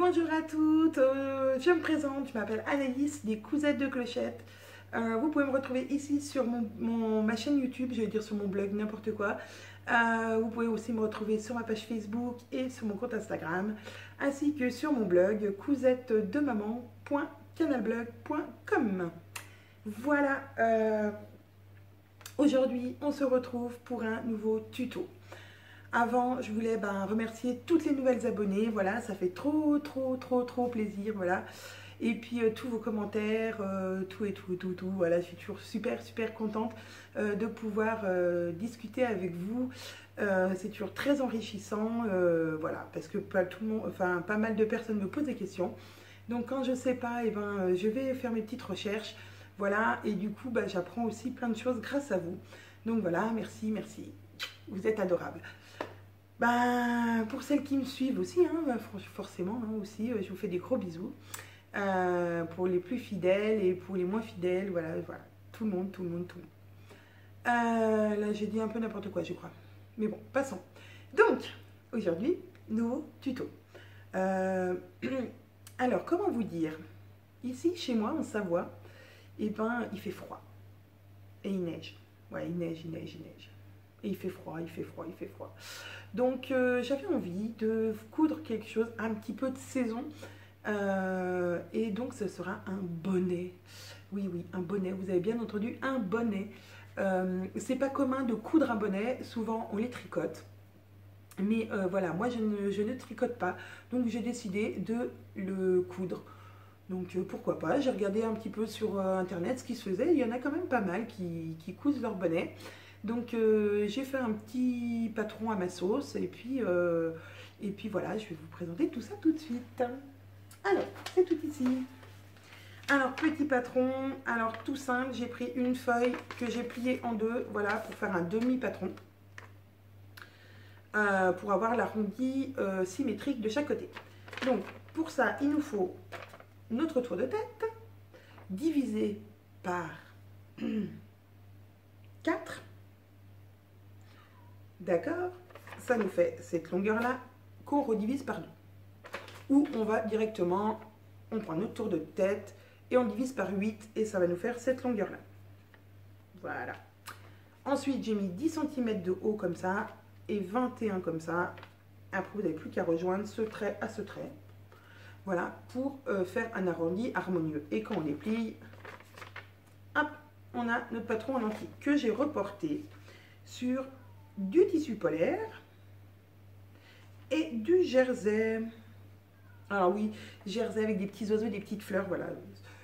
Bonjour à toutes, je me présente, je m'appelle Anaïs des Cousettes de Clochette. Vous pouvez me retrouver ici sur ma chaîne YouTube, je vais dire sur mon blog, n'importe quoi. Vous pouvez aussi me retrouver sur ma page Facebook et sur mon compte Instagram, ainsi que sur mon blog cousettedemaman.canalblog.com. Voilà, aujourd'hui on se retrouve pour un nouveau tuto. Avant, je voulais remercier toutes les nouvelles abonnées, voilà, ça fait trop plaisir, voilà. Et puis tous vos commentaires, tout, voilà, je suis toujours super contente de pouvoir discuter avec vous. C'est toujours très enrichissant, voilà, parce que pas mal de personnes me posent des questions. Donc quand je ne sais pas, je vais faire mes petites recherches, voilà, et du coup, j'apprends aussi plein de choses grâce à vous. Donc voilà, merci, vous êtes adorables. Pour celles qui me suivent aussi, forcément, aussi, je vous fais des gros bisous. Pour les plus fidèles et pour les moins fidèles, voilà, tout le monde. Là, j'ai dit un peu n'importe quoi, je crois. Mais bon, passons. Donc, aujourd'hui, nouveau tuto. Alors, comment vous dire? Ici, chez moi, en Savoie, il fait froid. Et il neige. Ouais, il neige. Et il fait froid. Donc j'avais envie de coudre quelque chose, un petit peu de saison. Et donc ce sera un bonnet. Oui, un bonnet, vous avez bien entendu, un bonnet. C'est pas commun de coudre un bonnet, souvent on les tricote. Mais voilà, moi je ne tricote pas, donc j'ai décidé de le coudre. Donc pourquoi pas, j'ai regardé un petit peu sur internet ce qui se faisait, il y en a quand même pas mal qui cousent leur bonnet. Donc j'ai fait un petit patron à ma sauce et puis voilà, je vais vous présenter tout ça tout de suite. Alors, c'est tout ici. Alors, petit patron, alors tout simple, j'ai pris une feuille que j'ai pliée en deux, voilà, pour faire un demi-patron. Pour avoir l'arrondi symétrique de chaque côté. Donc, pour ça, il nous faut notre tour de tête, divisé par 4. D'accord? Ça nous fait cette longueur-là qu'on redivise par 2. Ou on va directement, on prend notre tour de tête et on divise par 8 et ça va nous faire cette longueur-là. Voilà. Ensuite, j'ai mis 10 cm de haut comme ça et 21 comme ça. Après, vous n'avez plus qu'à rejoindre ce trait à ce trait. Voilà, pour faire un arrondi harmonieux. Et quand on les plie, hop, on a notre patron en entier que j'ai reporté sur du tissu polaire et du jersey. Alors oui, jersey avec des petits oiseaux, des petites fleurs, voilà.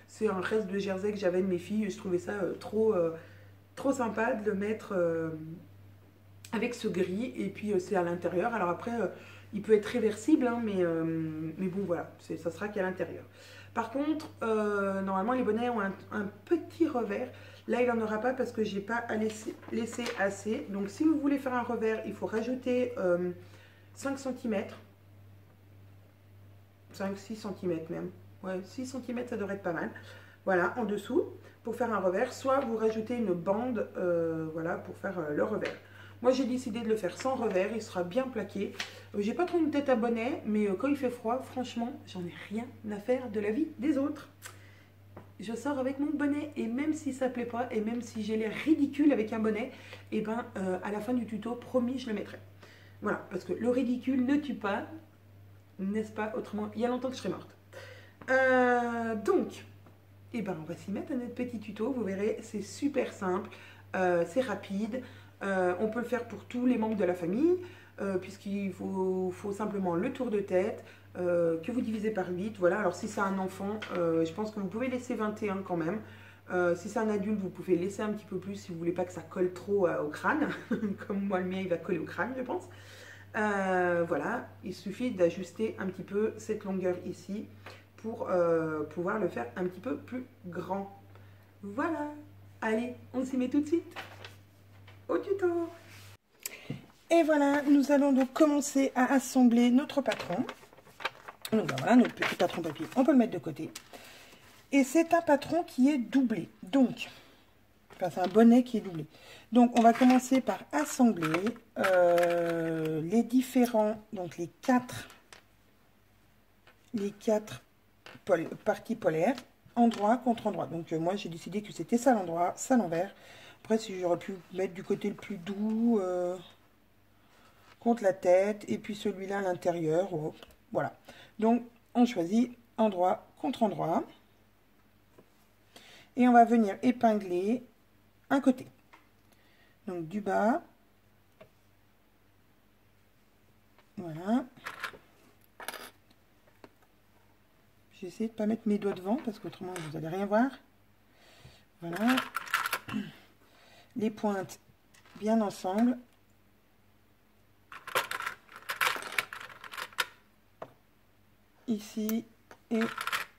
C'est un reste de jersey que j'avais de mes filles. Je trouvais ça trop sympa de le mettre avec ce gris. Et puis c'est à l'intérieur. Alors après, il peut être réversible, mais bon voilà, ça sera qu'à l'intérieur. Par contre, normalement les bonnets ont un petit revers. Là, il n'en aura pas parce que j'ai pas laissé assez. Donc si vous voulez faire un revers, il faut rajouter 5 cm. 5-6 cm même. Ouais, 6 cm, ça devrait être pas mal. Voilà, en dessous, pour faire un revers. Soit vous rajoutez une bande, voilà, pour faire le revers. Moi, j'ai décidé de le faire sans revers. Il sera bien plaqué. J'ai pas trop une tête à bonnet, mais quand il fait froid, franchement, j'en ai rien à faire de la vie des autres. Je sors avec mon bonnet et même si ça plaît pas et même si j'ai l'air ridicule avec un bonnet, et à la fin du tuto, promis, je le mettrai. Voilà, parce que le ridicule ne tue pas. N'est-ce pas? Autrement, il y a longtemps que je serais morte. Donc, on va s'y mettre à notre petit tuto. Vous verrez, c'est super simple, c'est rapide. On peut le faire pour tous les membres de la famille, puisqu'il faut simplement le tour de tête, que vous divisez par 8. Voilà, alors si c'est un enfant, je pense que vous pouvez laisser 21 quand même. Si c'est un adulte, vous pouvez laisser un petit peu plus si vous ne voulez pas que ça colle trop au crâne. Comme moi, le mien, il va coller au crâne, je pense. Voilà, il suffit d'ajuster un petit peu cette longueur ici pour pouvoir le faire un petit peu plus grand. Voilà, allez, on s'y met tout de suite au tuto. Et voilà, nous allons donc commencer à assembler notre patron. Donc voilà, notre petit patron papier, on peut le mettre de côté. Et c'est un patron qui est doublé, donc... c'est un bonnet qui est doublé. Donc, on va commencer par assembler les différents, donc les 4 les 4 parties polaires, endroit contre endroit. Donc moi j'ai décidé que c'était ça l'endroit, ça l'envers. Après si j'aurais pu mettre du côté le plus doux contre la tête et puis celui-là à l'intérieur. Voilà. Donc on choisit endroit contre endroit. Et on va venir épingler un côté. Donc du bas. Voilà. J'ai essayé de ne pas mettre mes doigts devant parce qu'autrement vous n'allez rien voir. Voilà. Les pointes bien ensemble. Ici et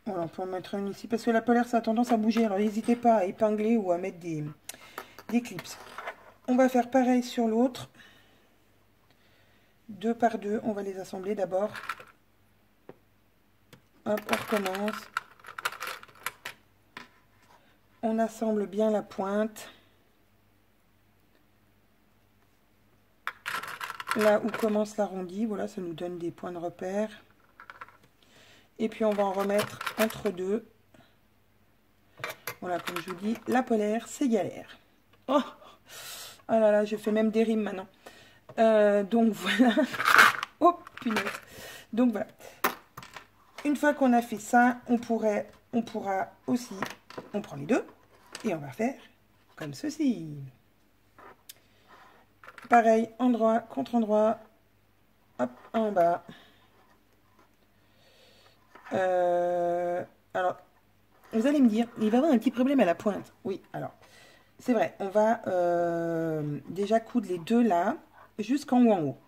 voilà, on peut en mettre une ici parce que la polaire ça a tendance à bouger. Alors n'hésitez pas à épingler ou à mettre des clips. On va faire pareil sur l'autre. 2 par 2, on va les assembler d'abord. Hop, on recommence. On assemble bien la pointe. Là où commence l'arrondi, voilà, ça nous donne des points de repère. Et puis on va en remettre entre deux. Voilà, comme je vous dis, la polaire, c'est galère. Oh, ah là là, je fais même des rimes maintenant. Donc voilà. Oh, punaise. Donc voilà. Une fois qu'on a fait ça, on pourra aussi, on prend les deux et on va faire comme ceci. Pareil, endroit contre endroit. Hop, en bas. Alors, vous allez me dire, il va y avoir un petit problème à la pointe. Oui, alors, c'est vrai, on va déjà coudre les deux là, jusqu'en haut en haut.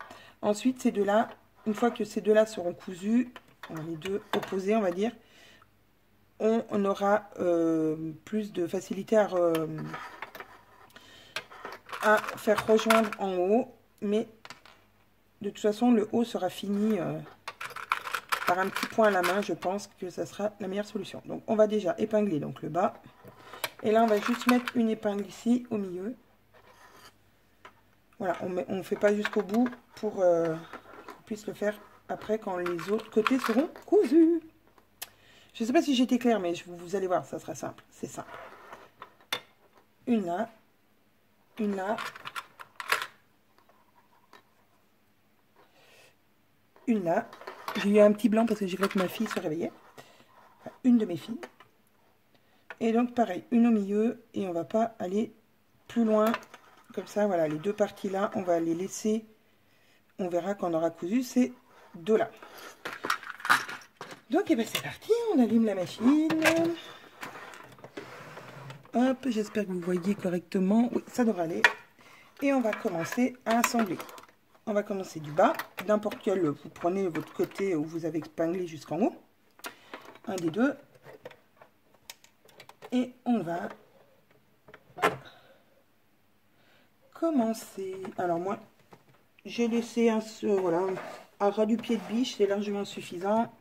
Ensuite, ces deux là, une fois que ces deux là seront cousus, les deux opposés, on va dire, on aura plus de facilité à faire rejoindre en haut, mais de toute façon, le haut sera fini par un petit point à la main. Je pense que ça sera la meilleure solution. Donc, on va déjà épingler donc le bas. Et là, on va juste mettre une épingle ici, au milieu. Voilà, on ne fait pas jusqu'au bout pour qu'on puisse le faire après quand les autres côtés seront cousus. Je ne sais pas si j'étais claire, mais vous allez voir, ça sera simple. C'est simple. Une là. Une là. Une là. J'ai eu un petit blanc parce que j'ai cru que ma fille se réveillait. Enfin, une de mes filles. Et donc pareil, une au milieu. Et on va pas aller plus loin. Comme ça, voilà, les deux parties là, on va les laisser. On verra quand on aura cousu ces deux là. Donc, eh ben, c'est parti. On allume la machine. Hop, j'espère que vous voyez correctement. Oui, ça devrait aller. Et on va commencer à assembler. On va commencer du bas. N'importe quel, vous prenez votre côté où vous avez épinglé jusqu'en haut. Un des deux. Et on va commencer. Alors moi, j'ai laissé voilà, un ras du pied de biche. C'est largement suffisant.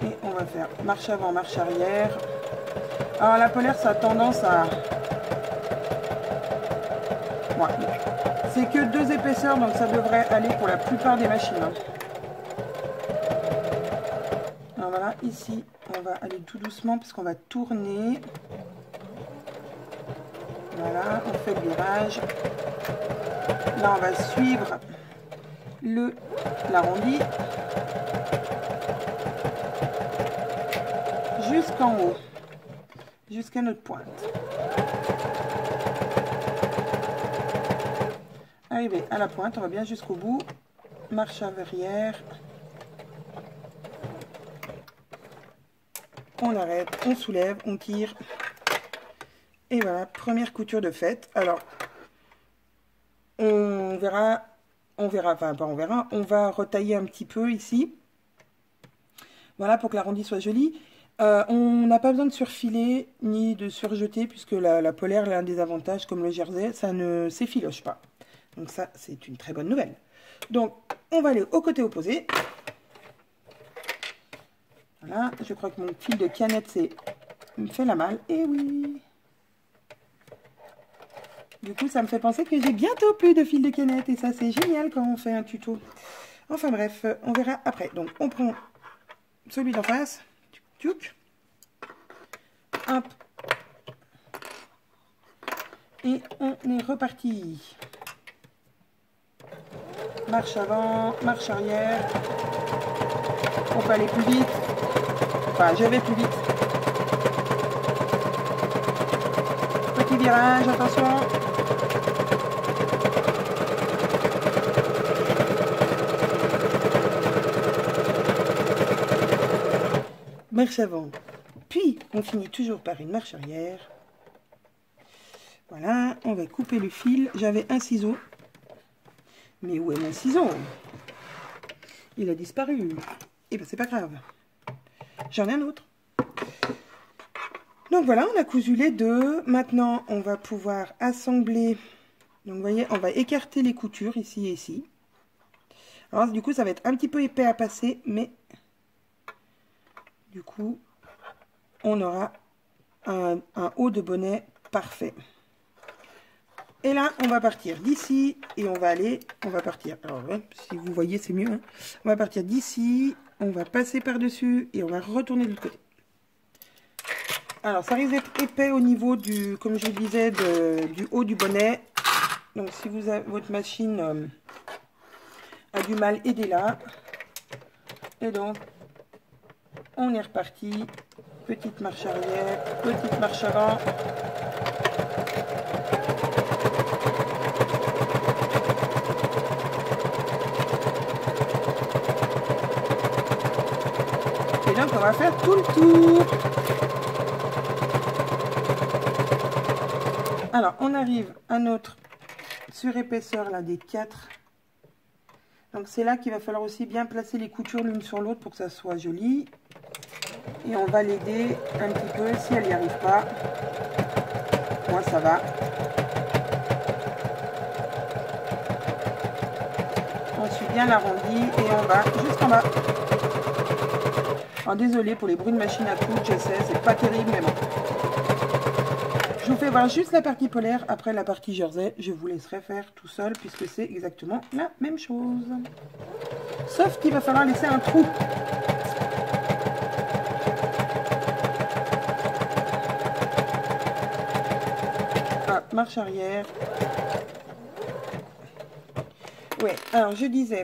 Et on va faire marche avant, marche arrière. Alors la polaire, ça a tendance à... Ouais. C'est que 2 épaisseurs, donc ça devrait aller pour la plupart des machines. Alors voilà, ici, on va aller tout doucement parce qu'on va tourner. Voilà, on fait le virage. Là, on va suivre l'arrondi. Jusqu'en haut, jusqu'à notre pointe. Arrivé à la pointe, on va bien jusqu'au bout. Marche arrière. On arrête, on soulève, on tire. Et voilà, première couture de faite. Alors, on va retailler un petit peu ici. Voilà, pour que l'arrondi soit joli. On n'a pas besoin de surfiler ni de surjeter puisque la polaire, l'un des avantages comme le jersey, ça ne s'effiloche pas. Donc ça, c'est une très bonne nouvelle. Donc, on va aller au côté opposé. Voilà, je crois que mon fil de canette me fait la malle. Et oui. Du coup, ça me fait penser que j'ai bientôt plus de fil de canette et ça, c'est génial quand on fait un tuto. Enfin bref, on verra après. Donc on prend celui d'en face. Tchouk. Hop. Et on est reparti. Marche avant, marche arrière. On peut aller plus vite. Enfin, je vais plus vite. Petit virage, attention. Marche avant. Puis, on finit toujours par une marche arrière. Voilà, on va couper le fil. J'avais un ciseau. Mais où est mon ciseau? Il a disparu. Et ben c'est pas grave. J'en ai un autre. Donc voilà, on a cousu les deux. Maintenant, on va pouvoir assembler. Donc vous voyez, on va écarter les coutures ici et ici. Alors du coup, ça va être un petit peu épais à passer, mais du coup, on aura un haut de bonnet parfait. Et là, on va partir d'ici et on va partir. Alors, ouais, si vous voyez, c'est mieux. Hein. On va partir d'ici, on va passer par-dessus et on va retourner de l'autre côté. Alors, ça risque d'être épais au niveau du, comme je vous disais, du haut du bonnet. Donc, si vous avez, votre machine a du mal, aidez-la. Et donc, on est reparti. Petite marche arrière, petite marche avant. Et donc, on va faire tout le tour. Alors, on arrive à notre surépaisseur là des 4. Donc, c'est là qu'il va falloir aussi bien placer les coutures l'une sur l'autre pour que ça soit joli. Et on va l'aider un petit peu si elle n'y arrive pas. Moi, ça va. On suit bien l'arrondi et on va jusqu'en bas. Alors, désolé pour les bruits de machine à coudre, je sais, c'est pas terrible, mais bon. Je vous fais voir juste la partie polaire. Après la partie jersey, je vous laisserai faire tout seul puisque c'est exactement la même chose. Sauf qu'il va falloir laisser un trou. Ah, marche arrière. Ouais, alors je disais,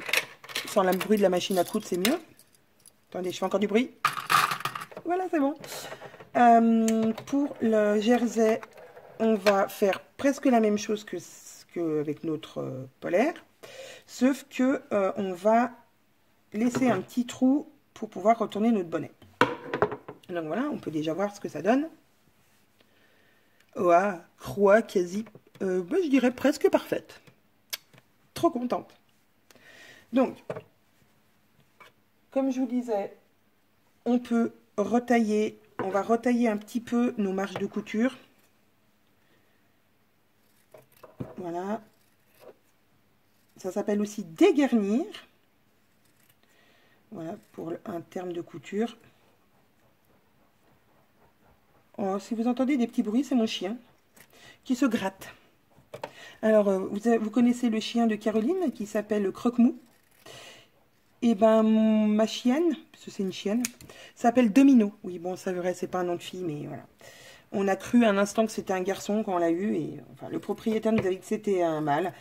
sans le bruit de la machine à coudre, c'est mieux. Attendez, je fais encore du bruit. Voilà, c'est bon. Pour le jersey, on va faire presque la même chose qu'avec notre polaire, sauf que on va laisser un petit trou pour pouvoir retourner notre bonnet. Donc voilà, on peut déjà voir ce que ça donne. Ouah, croix quasi, je dirais presque parfaite. Trop contente. Donc, comme je vous disais, on peut retailler. On va retailler un petit peu nos marges de couture. Voilà. Ça s'appelle aussi dégarnir. Voilà, pour un terme de couture. Oh, si vous entendez des petits bruits, c'est mon chien qui se gratte. Alors, vous connaissez le chien de Caroline qui s'appelle Croque-Mou. Et ben, ma chienne, parce que c'est une chienne, s'appelle Domino. Oui, bon, ça vrai, c'est pas un nom de fille, mais voilà. On a cru un instant que c'était un garçon quand on l'a eu. Et enfin, le propriétaire nous a dit que c'était un mâle.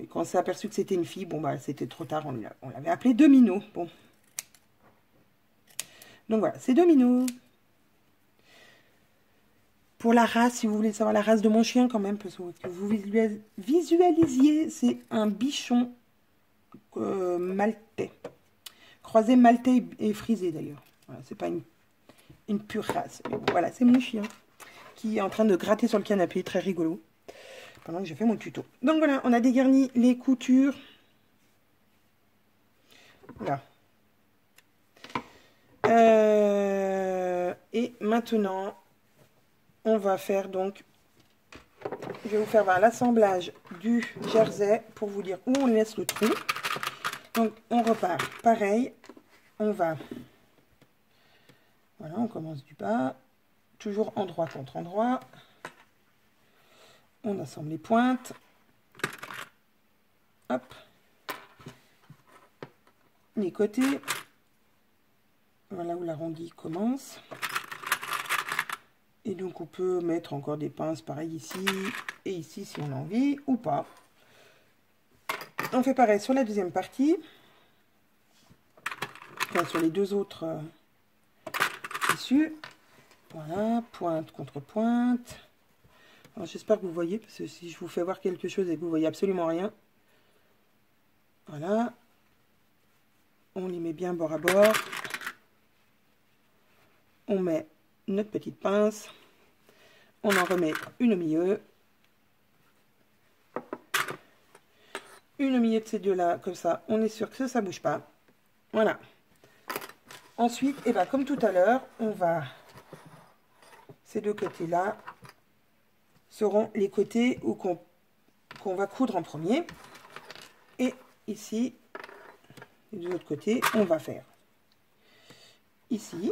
Et quand on s'est aperçu que c'était une fille, bon, bah, c'était trop tard. On l'avait appelé Domino. Bon. Donc voilà, c'est Domino. Pour la race, si vous voulez savoir la race de mon chien quand même, parce que vous visualisiez, c'est un bichon maltais. Croisé maltais et frisé d'ailleurs. Voilà, c'est pas une pure race. Mais bon, voilà, c'est mon chien qui est en train de gratter sur le canapé, très rigolo, pendant que je fais mon tuto. Donc voilà, on a dégarni les coutures. Voilà. Et maintenant, on va faire donc, je vais vous faire voir l'assemblage du jersey pour vous dire où on laisse le trou. Donc on repart, pareil, on va, voilà, on commence du bas, toujours endroit contre endroit, on assemble les pointes, hop, les côtés. Voilà où l'arrondi commence. Et donc on peut mettre encore des pinces pareil ici et ici si on a envie ou pas. On fait pareil sur la deuxième partie. Enfin, sur les deux autres tissus. Voilà, pointe contre pointe. J'espère que vous voyez, parce que si je vous fais voir quelque chose et que vous voyez absolument rien. Voilà. On les met bien bord à bord. On met notre petite pince. On en remet une au milieu. Une au milieu de ces deux-là, comme ça, on est sûr que ça ne bouge pas. Voilà. Ensuite, et ben, comme tout à l'heure, on va... Ces deux côtés-là seront les côtés où qu'on va coudre en premier. Et ici, de l'autre côté, on va faire ici.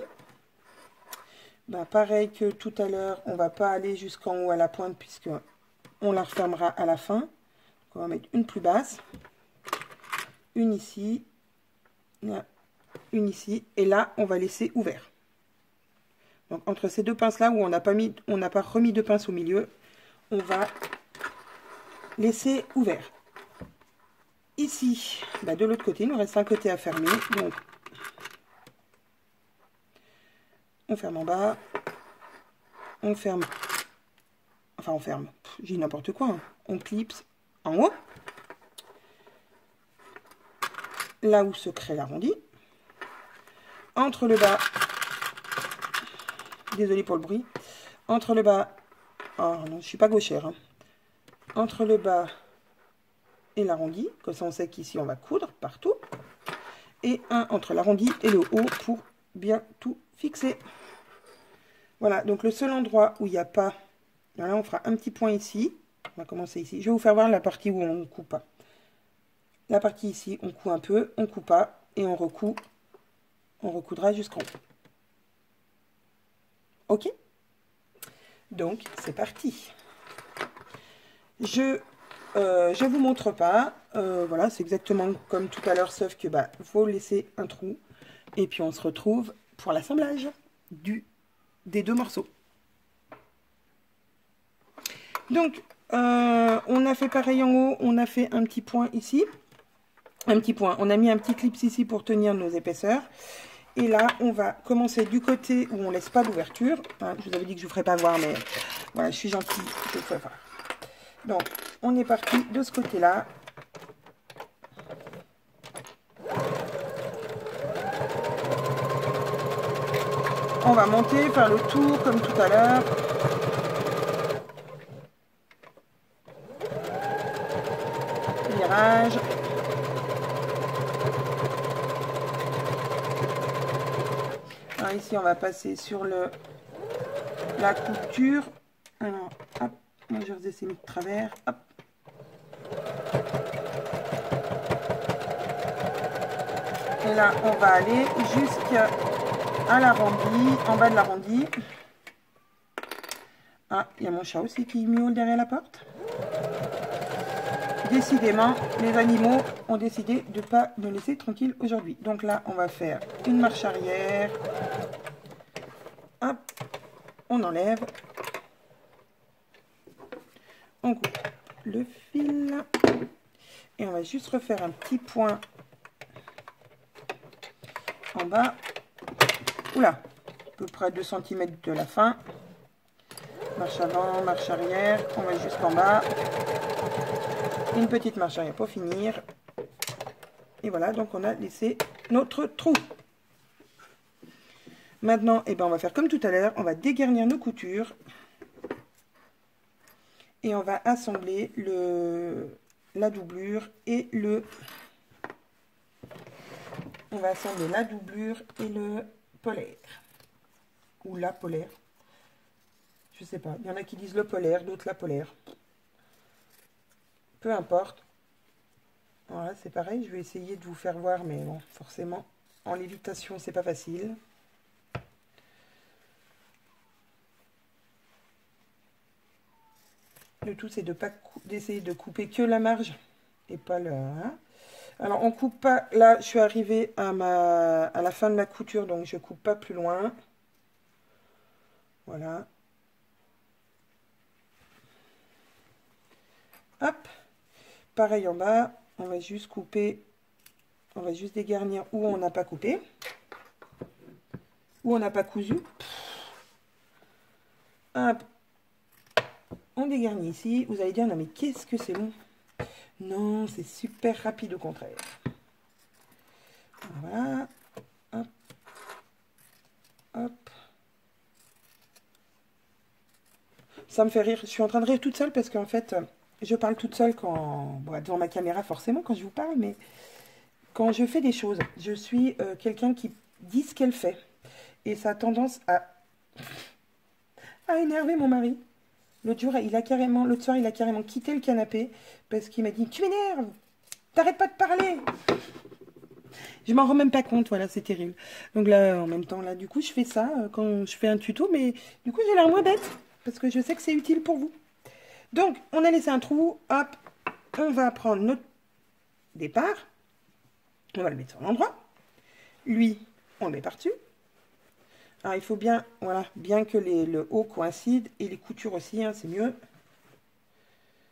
Ben, pareil que tout à l'heure, on va pas aller jusqu'en haut à la pointe puisque on la refermera à la fin. Donc, on va mettre une plus basse, une ici, là, une ici, et là, on va laisser ouvert. Donc, entre ces deux pinces là où on n'a pas remis de pince au milieu, on va laisser ouvert. Ici, ben, de l'autre côté, il nous reste un côté à fermer. Donc, on ferme en bas, on ferme, enfin on ferme, j'ai n'importe quoi, hein. On clipse en haut, là où se crée l'arrondi, entre le bas, désolé pour le bruit, entre le bas, oh non, je suis pas gauchère, hein. Entre le bas et l'arrondi, comme ça on sait qu'ici on va coudre partout, et un entre l'arrondi et le haut pour bien tout fixer. Voilà, donc le seul endroit où il n'y a pas, là on fera un petit point ici, on va commencer ici, je vais vous faire voir la partie où on ne coupe pas. La partie ici, on coud un peu, on coupe pas, et on recoud, on recoudra jusqu'en haut. Ok? Donc, c'est parti. Je vous montre pas, voilà, c'est exactement comme tout à l'heure, sauf que, bah, faut laisser un trou, et puis on se retrouve pour l'assemblage des deux morceaux. Donc, on a fait pareil en haut, on a fait un petit point ici, un petit point, on a mis un petit clip ici pour tenir nos épaisseurs, et là, on va commencer du côté où on laisse pas d'ouverture, hein, je vous avais dit que je vous ferais pas voir, mais voilà, je suis gentille, je vous ferai voir. Donc, on est parti de ce côté-là. On va monter, faire le tour comme tout à l'heure. Virage. Alors ici, on va passer sur la couture. Alors, hop, moi je faisais ces mis de travers. Hop. Et là, on va aller jusqu'à l'arrondi, en bas de l'arrondi. Ah, il y a mon chat aussi qui miaule derrière la porte. Décidément, les animaux ont décidé de ne pas me laisser tranquille aujourd'hui. Donc là, on va faire une marche arrière. Hop, on enlève. On coupe le fil. Et on va juste refaire un petit point en bas. Oula, à peu près 2 cm de la fin. Marche avant, marche arrière. On va jusqu'en bas. Une petite marche arrière pour finir. Et voilà, donc on a laissé notre trou. Maintenant, eh ben, on va faire comme tout à l'heure. On va dégarnir nos coutures. Et on va assembler la doublure et le... On va assembler la doublure et le polaire. Ou la polaire. Je sais pas. Il y en a qui disent le polaire, d'autres la polaire. Peu importe. Voilà, c'est pareil. Je vais essayer de vous faire voir, mais bon, forcément, en lévitation, c'est pas facile. Le tout, c'est d'essayer de couper que la marge et pas le... Hein. Alors, on coupe pas, là, je suis arrivée à la fin de ma couture, donc je coupe pas plus loin. Voilà. Hop. Pareil en bas, on va juste couper, on va juste dégarnir où on n'a pas coupé, où on n'a pas cousu. Hop. On dégarnit ici. Vous allez dire, non mais qu'est-ce que c'est long? Non, c'est super rapide au contraire. Voilà. Hop. Hop. Ça me fait rire. Je suis en train de rire toute seule parce qu'en fait, je parle toute seule quand... Bon, devant ma caméra forcément quand je vous parle, mais quand je fais des choses, je suis quelqu'un qui dit ce qu'elle fait. Et ça a tendance à énerver mon mari. L'autre soir, il a carrément quitté le canapé parce qu'il m'a dit « Tu m'énerves, t'arrêtes pas de parler !» Je m'en rends même pas compte, voilà, c'est terrible. Donc là, en même temps, là, du coup, je fais ça quand je fais un tuto, mais du coup, j'ai l'air moins bête parce que je sais que c'est utile pour vous. Donc, on a laissé un trou, hop, on va prendre notre départ, on va le mettre sur l'endroit. Lui, on le met par-dessus. Alors, il faut bien, voilà, bien que le haut coïncide et les coutures aussi, hein, c'est mieux.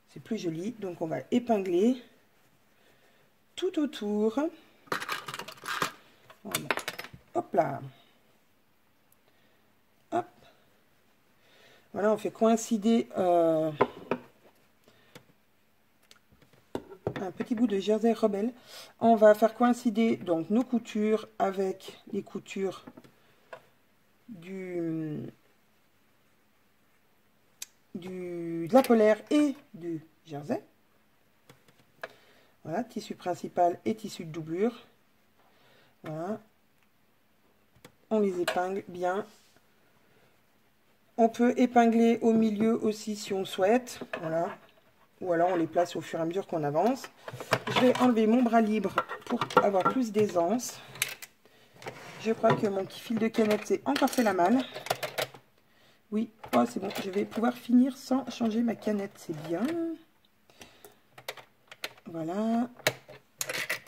C'est plus joli. Donc, on va épingler tout autour. Voilà. Hop là. Hop. Voilà, on fait coïncider un petit bout de jersey rebelle. On va faire coïncider donc nos coutures avec les coutures de la polaire et du jersey. Voilà, tissu principal et tissu de doublure. Voilà. On les épingle bien. On peut épingler au milieu aussi si on souhaite. Voilà. Ou alors on les place au fur et à mesure qu'on avance. Je vais enlever mon bras libre pour avoir plus d'aisance. Je crois que mon petit fil de canette s'est encore fait la malle. Oui, oh, c'est bon, je vais pouvoir finir sans changer ma canette, c'est bien. Voilà.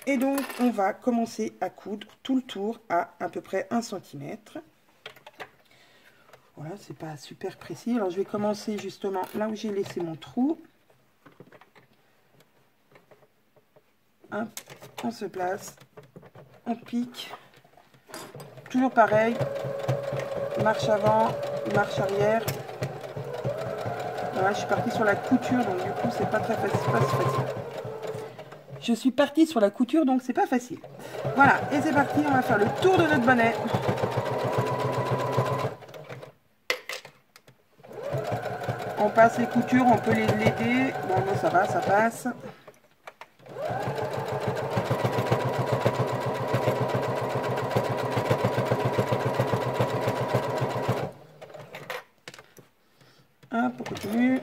Et donc, on va commencer à coudre tout le tour à peu près 1 cm. Voilà, c'est pas super précis. Alors, je vais commencer justement là où j'ai laissé mon trou. Hop, on se place, on pique. Toujours pareil, marche avant, marche arrière. Voilà, je suis partie sur la couture, donc du coup, c'est pas très facile, pas si facile. Je suis partie sur la couture, donc c'est pas facile. Voilà, et c'est parti, on va faire le tour de notre bonnet. On passe les coutures, on peut les aider. Bon, non, ça va, ça passe. Hop, on continue.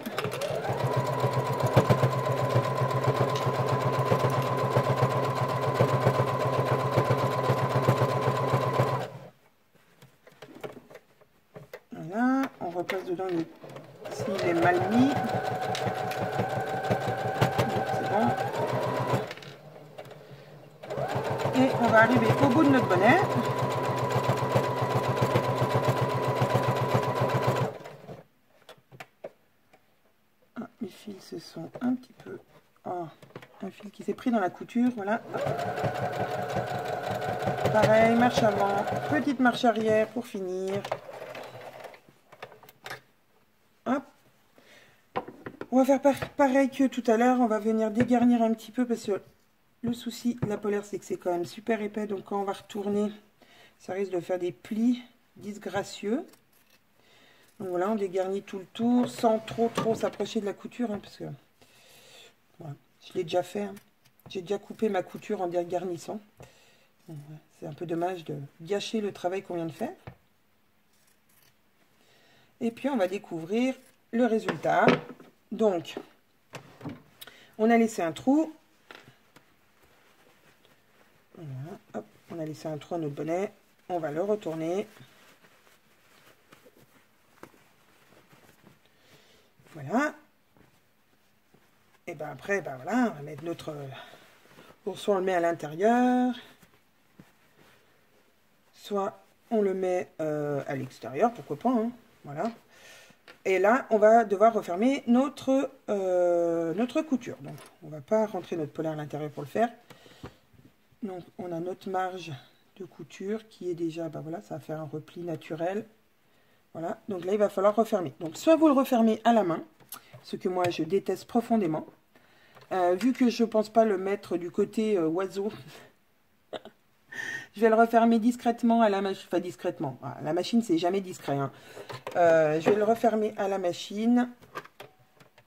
Voilà, on repasse dedans s'il est mal mis. C'est bon. Et on va arriver au bout de notre bonnet. Ah, les fils se sont un petit peu... Oh, un fil qui s'est pris dans la couture, voilà. Pareil, marche avant, petite marche arrière pour finir. Hop. On va faire pareil que tout à l'heure, on va venir dégarnir un petit peu parce que le souci de la polaire, c'est que c'est quand même super épais, donc quand on va retourner, ça risque de faire des plis disgracieux. Donc voilà, on dégarnit tout le tour sans trop s'approcher de la couture, hein, parce que voilà, je l'ai déjà fait. Hein. J'ai déjà coupé ma couture en dégarnissant. C'est un peu dommage de gâcher le travail qu'on vient de faire. Et puis on va découvrir le résultat. Donc, on a laissé un trou. Voilà, hop, on a laissé un trou à notre bonnet. On va le retourner. Voilà. Et ben après, ben voilà, on va mettre notre Bon, soit on le met à l'intérieur, soit on le met à l'extérieur, pourquoi pas, hein, voilà. Et là, on va devoir refermer notre couture. Donc, on ne va pas rentrer notre polaire à l'intérieur pour le faire. Donc, on a notre marge de couture qui est déjà, bah voilà, ça va faire un repli naturel. Voilà, donc là, il va falloir refermer. Donc, soit vous le refermez à la main, ce que moi, je déteste profondément. Vu que je ne pense pas le mettre du côté oiseau, je vais le refermer discrètement à la machine. Enfin, discrètement. La machine, c'est jamais discret. Hein. Je vais le refermer à la machine.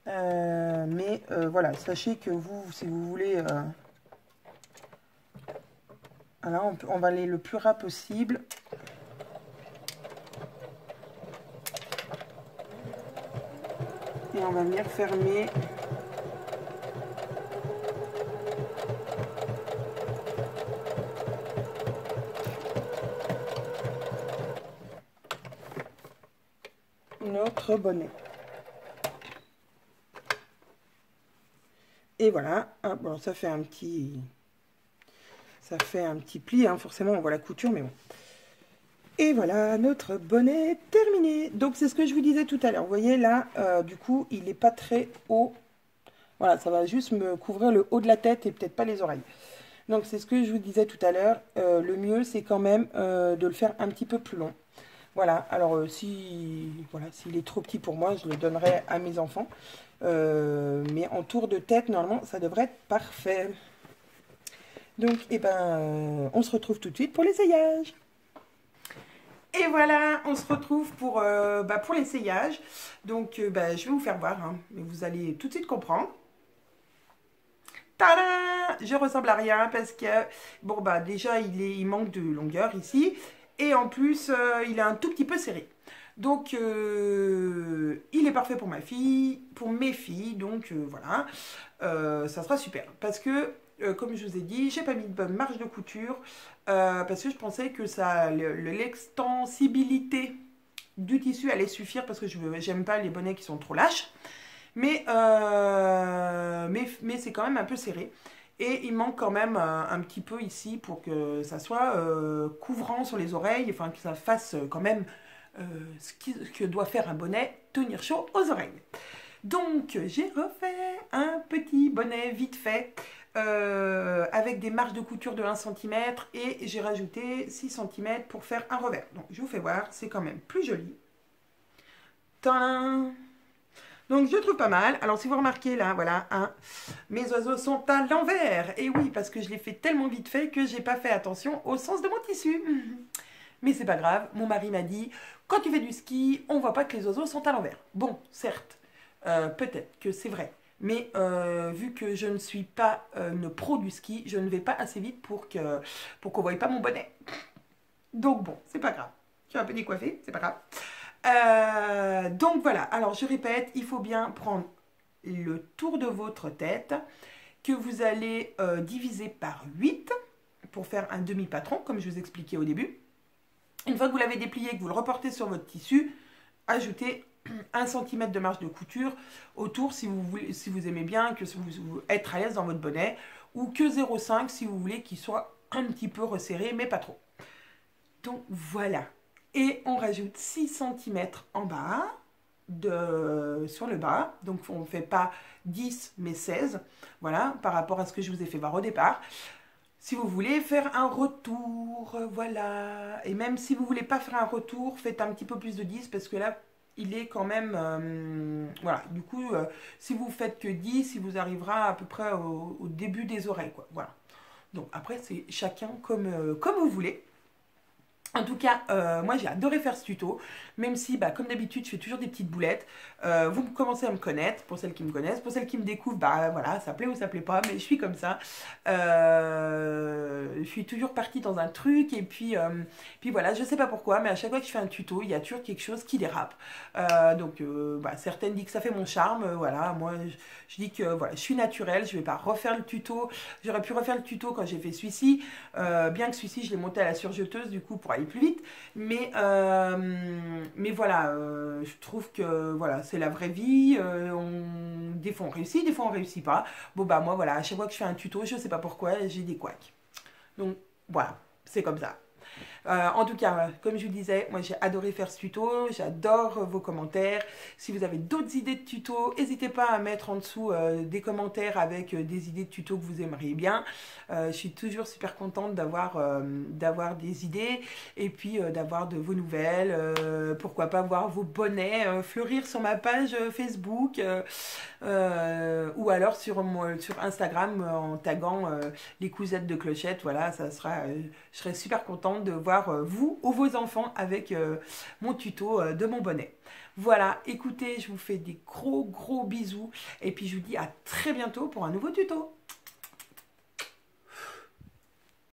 Mais voilà, sachez que vous, si vous voulez... alors, on va aller le plus ras possible. Et on va venir fermer... notre bonnet. Et voilà, hop, bon, ça fait un petit pli, hein, forcément on voit la couture, mais bon. Et voilà, notre bonnet terminé. Donc c'est ce que je vous disais tout à l'heure. Vous voyez là, du coup, il n'est pas très haut. Voilà, ça va juste me couvrir le haut de la tête et peut-être pas les oreilles. Donc c'est ce que je vous disais tout à l'heure. Le mieux, c'est quand même de le faire un petit peu plus long. Voilà, alors s'il est trop petit pour moi, je le donnerai à mes enfants. Mais en tour de tête, normalement, ça devrait être parfait. Donc, eh ben, on se retrouve tout de suite pour l'essayage. Et voilà, on se retrouve pour l'essayage. Donc, je vais vous faire voir, hein, mais vous allez tout de suite comprendre. Tada! Je ressemble à rien parce que, bon, bah déjà, il manque de longueur ici. Et en plus, il est un tout petit peu serré. Donc, il est parfait pour ma fille, pour mes filles. Donc, voilà, ça sera super. Parce que, comme je vous ai dit, j'ai pas mis de bonne marge de couture. Parce que je pensais que l'extensibilité du tissu allait suffire. Parce que j'aime pas les bonnets qui sont trop lâches. Mais c'est quand même un peu serré. Et il manque quand même un petit peu ici pour que ça soit couvrant sur les oreilles, enfin que ça fasse quand même ce que doit faire un bonnet, tenir chaud aux oreilles. Donc j'ai refait un petit bonnet vite fait avec des marges de couture de 1 cm et j'ai rajouté 6 cm pour faire un revers. Donc je vous fais voir, c'est quand même plus joli. Tadam! Donc je trouve pas mal. Alors si vous remarquez là, voilà, hein, mes oiseaux sont à l'envers. Et oui, parce que je l'ai fait tellement vite fait que j'ai pas fait attention au sens de mon tissu. Mais c'est pas grave, mon mari m'a dit, quand tu fais du ski, on voit pas que les oiseaux sont à l'envers. Bon, certes, peut-être que c'est vrai. Mais vu que je ne suis pas une pro du ski, je ne vais pas assez vite pour qu'on voie pas mon bonnet. Donc bon, c'est pas grave. Je suis un peu décoiffée, c'est pas grave. Donc voilà, alors je répète, il faut bien prendre le tour de votre tête que vous allez diviser par 8 pour faire un demi-patron, comme je vous expliquais au début. Une fois que vous l'avez déplié, que vous le reportez sur votre tissu, ajoutez 1 cm de marge de couture autour si vous aimez bien, que vous être à l'aise dans votre bonnet, ou que 0,5 si vous voulez qu'il soit un petit peu resserré, mais pas trop. Donc voilà. Et on rajoute 6 cm en bas, sur le bas. Donc on ne fait pas 10 mais 16. Voilà, par rapport à ce que je vous ai fait voir au départ. Si vous voulez faire un retour, voilà. Et même si vous ne voulez pas faire un retour, faites un petit peu plus de 10 parce que là, il est quand même... voilà, du coup, si vous faites que 10, il vous arrivera à peu près au début des oreilles, quoi. Voilà. Donc après, c'est chacun comme vous voulez. En tout cas, moi j'ai adoré faire ce tuto, même si, comme d'habitude, je fais toujours des petites boulettes. Vous commencez à me connaître, pour celles qui me connaissent. Pour celles qui me découvrent, voilà, ça plaît ou ça plaît pas, mais je suis comme ça. Je suis toujours partie dans un truc, et puis voilà, je sais pas pourquoi, mais à chaque fois que je fais un tuto, il y a toujours quelque chose qui dérape. Donc, certaines disent que ça fait mon charme, voilà. Moi, je dis que voilà, je suis naturelle, je vais pas refaire le tuto. J'aurais pu refaire le tuto quand j'ai fait celui-ci, bien que celui-ci, je l'ai monté à la surjeteuse, du coup, pour aller aller plus vite. Mais voilà, je trouve que voilà, c'est la vraie vie. Des fois on réussit, des fois on réussit pas. Bon bah moi voilà, à chaque fois que je fais un tuto, je sais pas pourquoi, j'ai des couacs. Donc voilà, c'est comme ça. En tout cas, comme je vous le disais, moi j'ai adoré faire ce tuto, j'adore vos commentaires. Si vous avez d'autres idées de tutos, n'hésitez pas à mettre en dessous des commentaires avec des idées de tutos que vous aimeriez bien. Je suis toujours super contente d'avoir des idées et puis d'avoir de vos nouvelles. Pourquoi pas voir vos bonnets fleurir sur ma page Facebook ou alors sur Instagram en taguant les cousettes de clochette. Voilà, ça sera, je serais super contente de voir vous ou vos enfants avec mon tuto de mon bonnet. Voilà, écoutez, je vous fais des gros bisous et puis je vous dis à très bientôt pour un nouveau tuto.